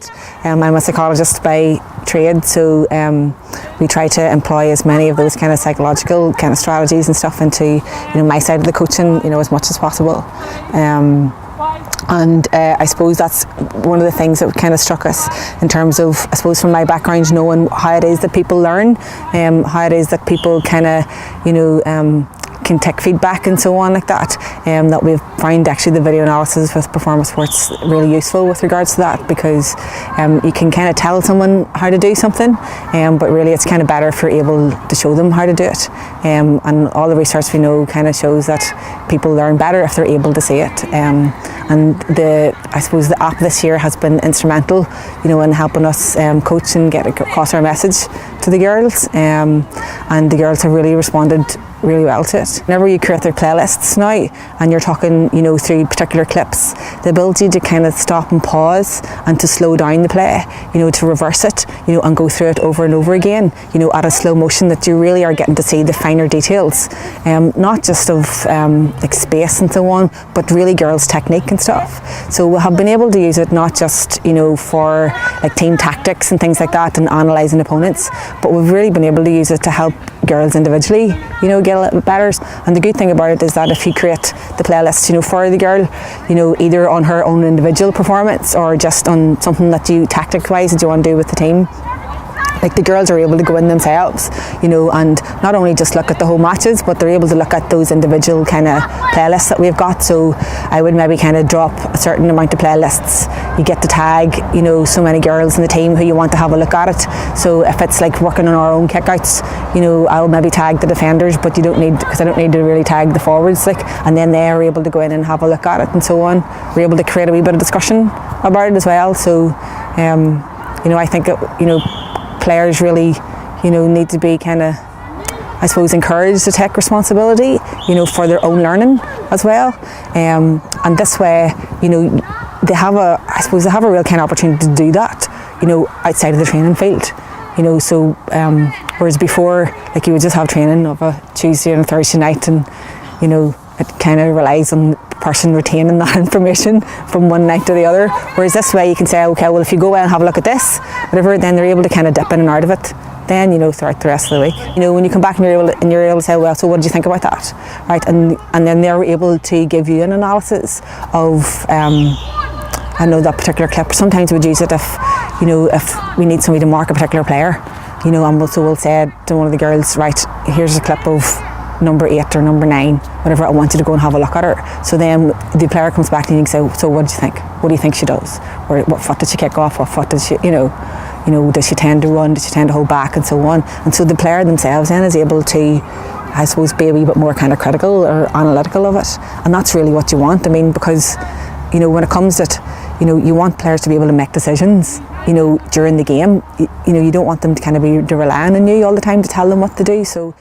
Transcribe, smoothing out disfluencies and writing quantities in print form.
that. I'm a psychologist by trade, so we try to employ as many of those kind of psychological kind of strategies and stuff into my side of the coaching, as much as possible. And I suppose that's one of the things that kind of struck us in terms of, I suppose, from my background, knowing how it is that people learn, how it is that people kind of, can take feedback and so on like that. That we've found actually the video analysis with Performa Sports really useful with regards to that, because you can kind of tell someone how to do something, but really it's kind of better if you're able to show them how to do it. And all the research we know kind of shows that people learn better if they're able to see it. And I suppose the app this year has been instrumental, in helping us coach and get across our message to the girls. And the girls have really responded really well to it. Whenever you create their playlists now and you're talking through particular clips, the ability to kind of stop and pause and to slow down the play, to reverse it, and go through it over and over again, at a slow motion, that you really are getting to see the finer details, not just of like space and so on, but really girls' technique and stuff. So we have been able to use it not just for like team tactics and things like that and analysing opponents, but we've really been able to use it to help girls individually, get a little better. And the good thing about it is that if you create the playlist, for the girl, either on her own individual performance or just on something that you tactic-wise that you want to do with the team, like the girls are able to go in themselves, and not only just look at the whole matches, but they're able to look at those individual kind of playlists that we've got. So I would maybe kind of drop a certain amount of playlists. You get to tag, so many girls in the team who you want to have a look at it. So if it's like working on our own kickouts, I'll maybe tag the defenders, but you don't need, because I don't need to really tag the forwards, and then they're able to go in and have a look at it and so on. We're able to create a wee bit of discussion about it as well. So, I think players really, need to be kind of, I suppose, encouraged to take responsibility, for their own learning as well. And this way, they have a real kind of opportunity to do that, outside of the training field. So whereas before, like, you would just have training of a Tuesday and a Thursday night, and it kind of relies on the person retaining that information from one night to the other. Whereas this way you can say, okay, well, if you go away and have a look at this, whatever, then they're able to kind of dip in and out of it then, throughout the rest of the week. When you come back and you're able to say, well, so what did you think about that? Right, and then they're able to give you an analysis of I know that particular clip. Sometimes we'd use it if we need somebody to mark a particular player, and we'll say to one of the girls, right, here's a clip of number 8 or number 9, whatever, I want you to go and have a look at her. So then the player comes back and you can say, so what did you think? What do you think she does? Or what foot did she kick off? What foot did she, does she tend to run? Does she tend to hold back? And so on. And so the player themselves then is able to, I suppose, be a wee bit more kind of critical or analytical of it. And that's really what you want. I mean, because, when it comes to it, you want players to be able to make decisions, during the game. You don't want them to kind of be relying on you all the time to tell them what to do. So